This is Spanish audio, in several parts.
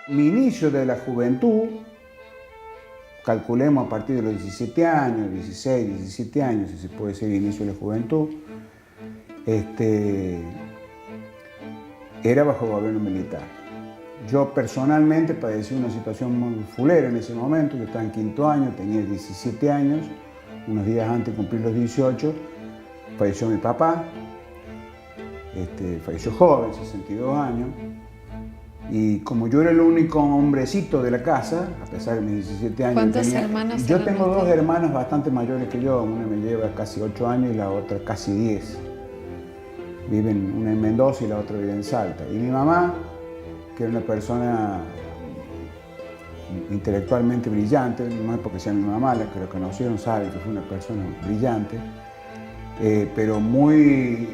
Mi inicio de la juventud, calculemos a partir de los 17 años, 16, 17 años, si se puede decir inicio de la juventud, era bajo gobierno militar. Yo personalmente padecí una situación muy fulera en ese momento. Yo estaba en quinto año, tenía 17 años, unos días antes de cumplir los 18, falleció mi papá, falleció joven, 62 años, y como yo era el único hombrecito de la casa, a pesar de mis 17 años, ¿Cuántos hermanos yo eran tengo dos ustedes? hermanas bastante mayores que yo, una me lleva casi 8 años y la otra casi 10. Viven una en Mendoza y la otra vive en Salta. Y mi mamá, que era una persona intelectualmente brillante, no es porque sea mi mamá, la que lo conocieron saben que fue una persona brillante, pero muy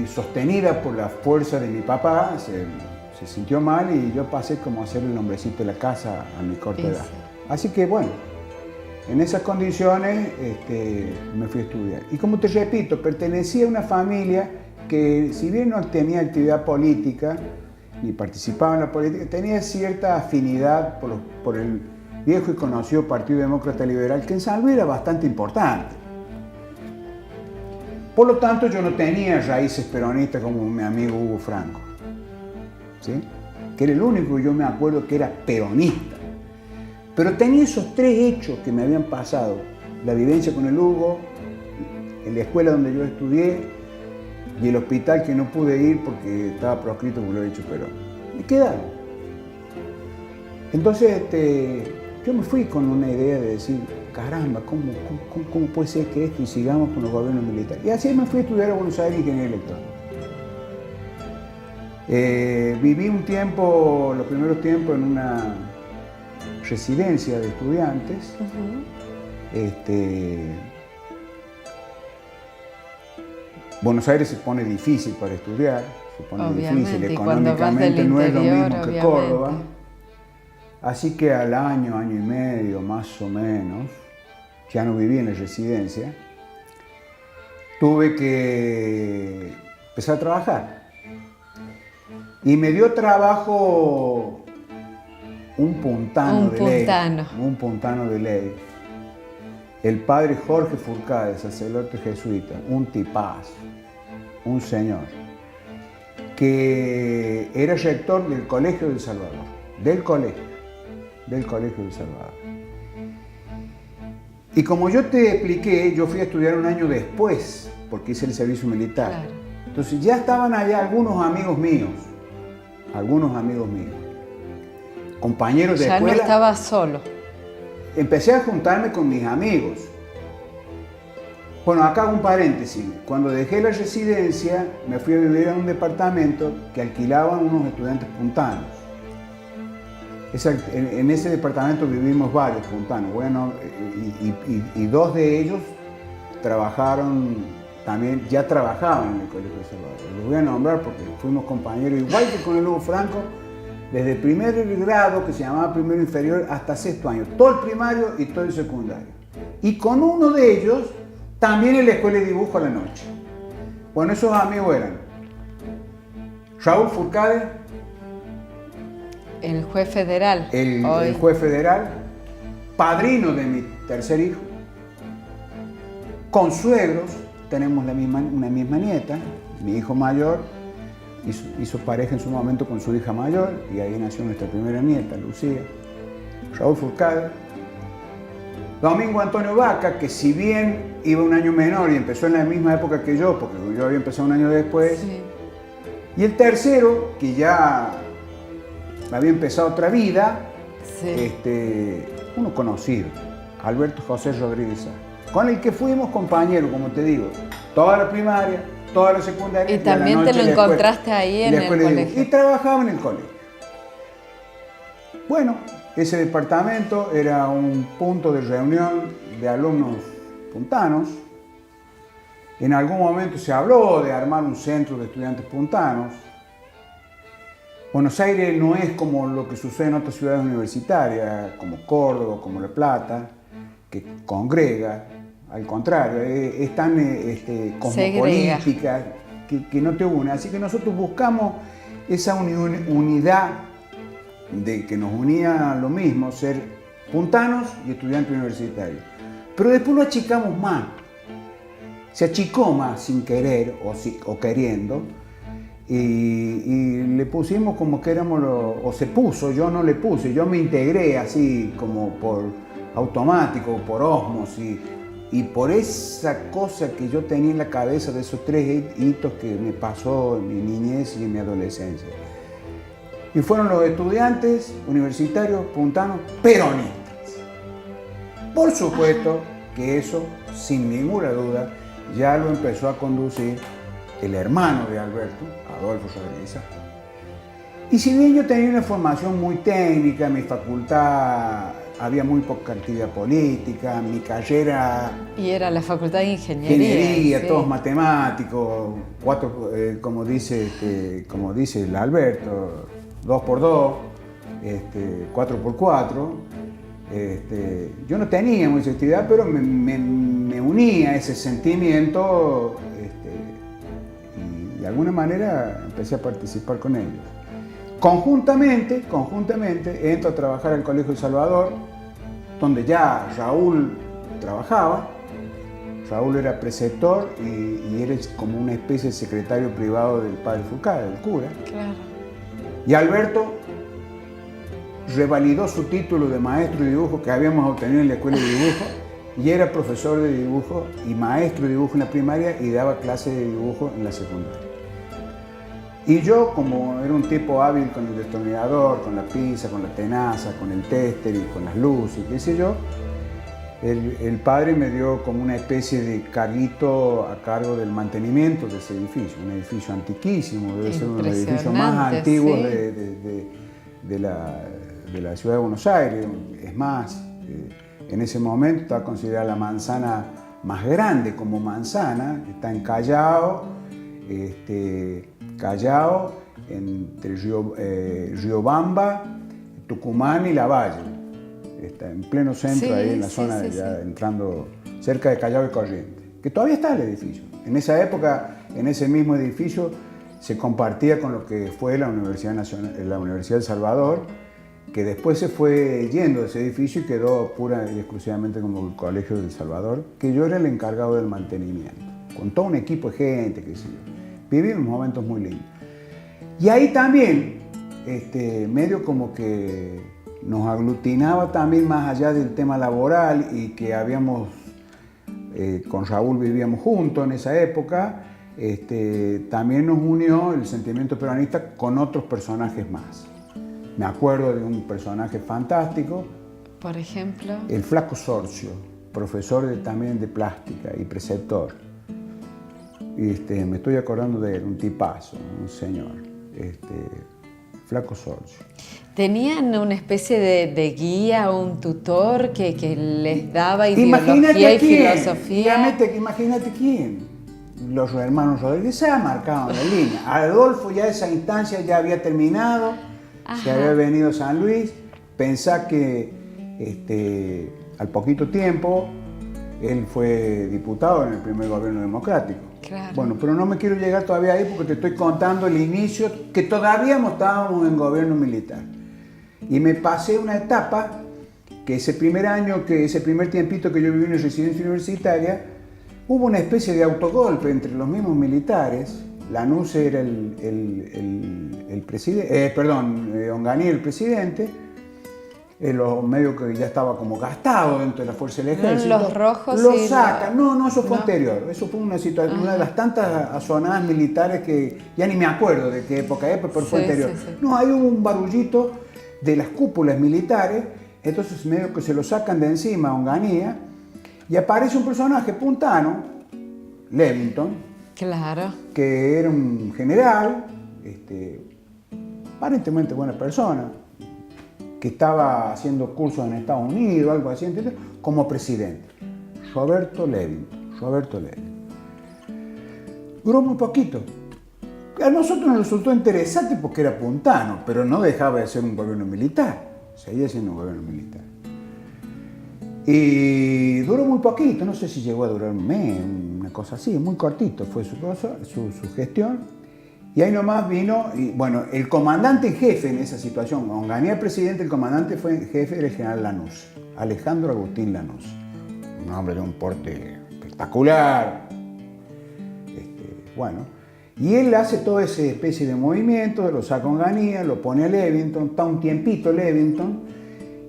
sostenida por la fuerza de mi papá, se sintió mal y yo pasé como a ser el hombrecito de la casa a mi corta edad. Así que bueno, en esas condiciones me fui a estudiar. Y como te repito, pertenecía a una familia que, si bien no tenía actividad política, ni participaba en la política, tenía cierta afinidad por el viejo y conocido Partido Demócrata Liberal, que en San Luis era bastante importante. Por lo tanto, yo no tenía raíces peronistas como mi amigo Hugo Franco, ¿sí? Que era el único que yo me acuerdo que era peronista. Pero tenía esos tres hechos que me habían pasado: la vivencia con el Hugo, en la escuela donde yo estudié y el hospital que no pude ir porque estaba proscrito por lo hecho Perón. Me quedaron. Entonces yo me fui con una idea de decir, caramba, ¿cómo puede ser que esto y sigamos con los gobiernos militares? Y así me fui a estudiar a Buenos Aires ingeniería electrónica. Viví un tiempo, los primeros tiempos, en una residencia de estudiantes. Buenos Aires se pone difícil para estudiar, se pone Obviamente, difícil y cuando vas del económicamente, no es lo interior, mismo que obviamente. Córdoba. Así que al año, año y medio más o menos, ya no viví en la residencia, tuve que empezar a trabajar. Y me dio trabajo un puntano de ley. El padre Jorge Furcade, sacerdote jesuita, un tipazo, un señor, que era rector del Colegio del Salvador, del Colegio del Salvador. Y como yo te expliqué, yo fui a estudiar un año después, porque hice el servicio militar. Claro. Entonces ya estaban allá algunos amigos míos, compañeros de Ya escuela. no estabas solo. Empecé a juntarme con mis amigos. Bueno, acá hago un paréntesis. Cuando dejé la residencia, me fui a vivir a un departamento que alquilaban unos estudiantes puntanos. En ese departamento vivimos varios puntanos. Bueno, y dos de ellos ya trabajaban en el Colegio de Salvador. Los voy a nombrar porque fuimos compañeros, igual que con el Hugo Franco, desde primer grado, que se llamaba primero inferior, hasta sexto año. Todo el primario y todo el secundario. Y con uno de ellos, también en la escuela de dibujo a la noche. Bueno, esos amigos eran Raúl Furcade, El juez federal. el juez federal, padrino de mi tercer hijo, consuegros, tenemos una misma nieta, mi hijo mayor hizo pareja en su momento con su hija mayor y ahí nació nuestra primera nieta, Lucía. Raúl Furcade, Domingo Antonio Vaca, que si bien iba un año menor y empezó en la misma época que yo, porque yo había empezado un año después, Sí. y el tercero, que ya había empezado otra vida, Sí. uno conocido, Alberto José Rodríguez Sá, con el que fuimos compañeros, como te digo, toda la primaria, toda la secundaria. Y también a la te noche lo la escuela, encontraste ahí en la el escuela de dibujo. colegio. Y trabajaba en el colegio. Bueno, ese departamento era un punto de reunión de alumnos puntanos. En algún momento se habló de armar un centro de estudiantes puntanos. Buenos Aires no es como lo que sucede en otras ciudades universitarias, como Córdoba, como La Plata, que congrega. Al contrario, es tan cosmopolítica que no te une. Así que nosotros buscamos esa unidad de que nos unía lo mismo, ser puntanos y estudiantes universitarios. Pero después lo achicamos más. Se achicó más sin querer o queriendo y le pusimos como que éramos o se puso, yo no le puse, yo me integré así como por automático, por ósmosis y por esa cosa que yo tenía en la cabeza de esos 3 hitos que me pasó en mi niñez y en mi adolescencia. Y fueron los estudiantes universitarios puntanos peronistas. Por supuesto que eso, sin ninguna duda, ya lo empezó a conducir el hermano de Alberto, Adolfo Rodríguez. Y si bien yo tenía una formación muy técnica, en mi facultad había muy poca actividad política, mi carrera... Y era la facultad de ingeniería. Sí. Todos matemáticos, como dice el Alberto, 2x2, 4x4. Yo no tenía mucha actividad, pero me unía a ese sentimiento y de alguna manera empecé a participar con ellos. Conjuntamente entro a trabajar al Colegio El Salvador, donde ya Raúl trabajaba. Raúl era preceptor y era como una especie de secretario privado del padre Fulcada, del cura. Claro. Y Alberto revalidó su título de maestro de dibujo que habíamos obtenido en la escuela de dibujo y era profesor de dibujo y maestro de dibujo en la primaria y daba clases de dibujo en la secundaria. Y yo, como era un tipo hábil con el destornillador, con la pinza, con la tenaza, con el tester y con las luces y qué sé yo, el padre me dio como una especie de carguito a cargo del mantenimiento de ese edificio, un edificio antiquísimo, debe ser uno de los edificios más antiguos de la ciudad de Buenos Aires. Es más, en ese momento está considerada la manzana más grande como manzana, está en Callao, entre Riobamba, Tucumán y Lavalle. Está en pleno centro, ahí en la zona, entrando cerca de Callao y Corrientes, que todavía está el edificio. En esa época, en ese mismo edificio, se compartía con lo que fue la Universidad del Salvador, que después se fue yendo de ese edificio y quedó pura y exclusivamente como el Colegio del Salvador, que yo era el encargado del mantenimiento, con todo un equipo de gente, que sí. Vivimos momentos muy lindos. Y ahí también, medio como que nos aglutinaba también más allá del tema laboral y que con Raúl vivíamos juntos en esa época, también nos unió el sentimiento peronista con otros personajes más. Me acuerdo de un personaje fantástico. Por ejemplo. El Flaco Sorcio, profesor también de plástica y preceptor. Me estoy acordando de él, un tipazo, un señor. Flaco Sorcio. ¿Tenían una especie de guía o un tutor que les daba ideología y filosofía? Imagínate quién. Los hermanos Rodríguez marcaban la línea. Adolfo ya esa instancia ya había terminado, se había venido a San Luis. Pensá que al poquito tiempo él fue diputado en el primer gobierno democrático. Claro. Bueno, pero no me quiero llegar todavía ahí porque te estoy contando el inicio, que todavía no estábamos en gobierno militar. Y me pasé una etapa que ese primer tiempito que yo viví en residencia universitaria, hubo una especie de autogolpe entre los mismos militares. Lanuse era el presidente, Onganía el presidente, los medios que ya estaba como gastado dentro de la fuerza del ejército. Los rojos lo sacan. No, eso fue anterior. Eso fue una situación, una de las tantas azonadas militares que ya ni me acuerdo de qué época es, pero fue anterior. Sí. No, ahí hubo un barullito de las cúpulas militares, entonces medio que se lo sacan de encima a Onganía y aparece un personaje puntano, Levington, claro, que era un general, aparentemente buena persona, que estaba haciendo cursos en Estados Unidos, algo así, ¿entiendes? Como presidente. Roberto Levington. Duró muy poquito. A nosotros nos resultó interesante porque era puntano, pero no dejaba de ser un gobierno militar. Seguía siendo un gobierno militar. Y duró muy poquito, no sé si llegó a durar un mes, una cosa así, muy cortito fue su gestión. Y ahí nomás vino, y bueno, el comandante en jefe en esa situación, Onganía presidente, el comandante fue en jefe era el general Lanús, Alejandro Agustín Lanús. Un hombre de un porte espectacular. Bueno, y él hace toda esa especie de movimiento, lo saca a Onganía, lo pone a Levington, está un tiempito Levington,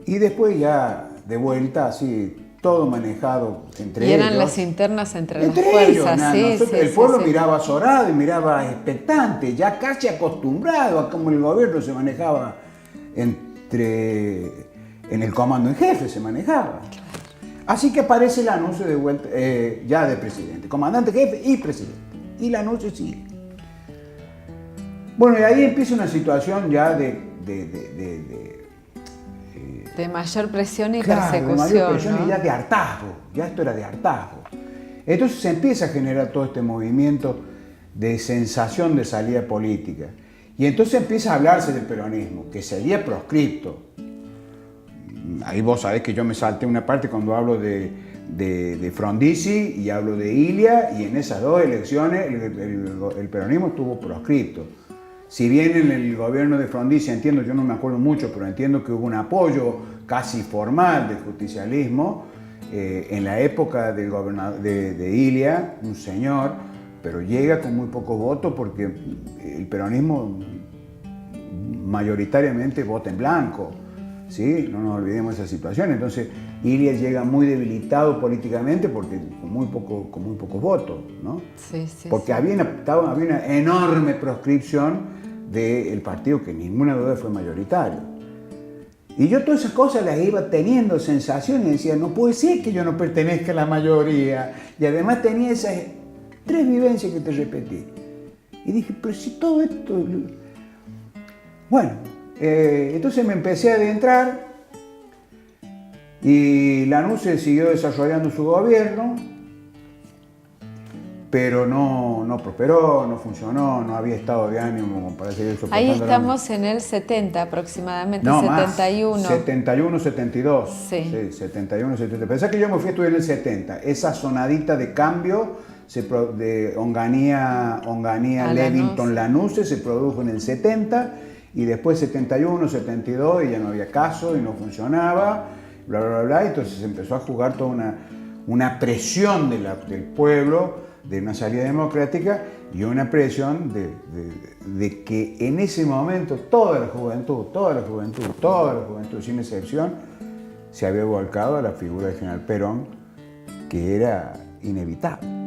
y después ya de vuelta, así, todo manejado entre ellos. Y eran las internas entre las fuerzas, ellos, sí, el pueblo sí. miraba azorado y miraba expectante, ya casi acostumbrado a cómo el gobierno se manejaba en el comando en jefe, se manejaba. Así que aparece el anuncio de vuelta, ya de presidente, comandante jefe y presidente. Y el anuncio sigue. Bueno, y ahí empieza una situación ya de mayor presión y claro, persecución. De mayor presión, ¿no? Y ya de hartazgo, ya esto era de hartazgo. Entonces se empieza a generar todo este movimiento de sensación de salida política. Y entonces empieza a hablarse del peronismo, que sería proscripto. Ahí vos sabés que yo me salté una parte cuando hablo de Frondizi y hablo de Ilia, y en esas dos elecciones el peronismo estuvo proscripto. Si bien en el gobierno de Frondizi, entiendo, yo no me acuerdo mucho, pero entiendo que hubo un apoyo casi formal del justicialismo, en la época del gobernador de Ilia, un señor, pero llega con muy pocos votos porque el peronismo mayoritariamente vota en blanco, ¿sí? No nos olvidemos de esa situación. Entonces Ilia llega muy debilitado políticamente porque con muy pocos votos, ¿no? Sí, porque había una enorme proscripción del partido que ninguna duda fue mayoritario. Y yo todas esas cosas las iba teniendo sensaciones y decía, no puede ser que yo no pertenezca a la mayoría. Y además tenía esas 3 vivencias que te repetí. Y dije, pero si todo esto... Bueno, entonces me empecé a adentrar y Lanús siguió desarrollando su gobierno, pero no prosperó, no funcionó, no había estado de ánimo para seguir soportando. Ahí estamos en el 70 aproximadamente, no, 71. Más, 71, 72. Sí. Sí, 71, 72. Pensá que yo me fui a estudiar en el 70. Esa sonadita de cambio de Onganía Levington Lanús se produjo en el 70 y después 71, 72 y ya no había caso y no funcionaba, bla, bla, bla. Entonces se empezó a jugar toda una presión del pueblo de una salida democrática y una presión de que en ese momento toda la juventud, sin excepción, se había volcado a la figura del general Perón, que era inevitable.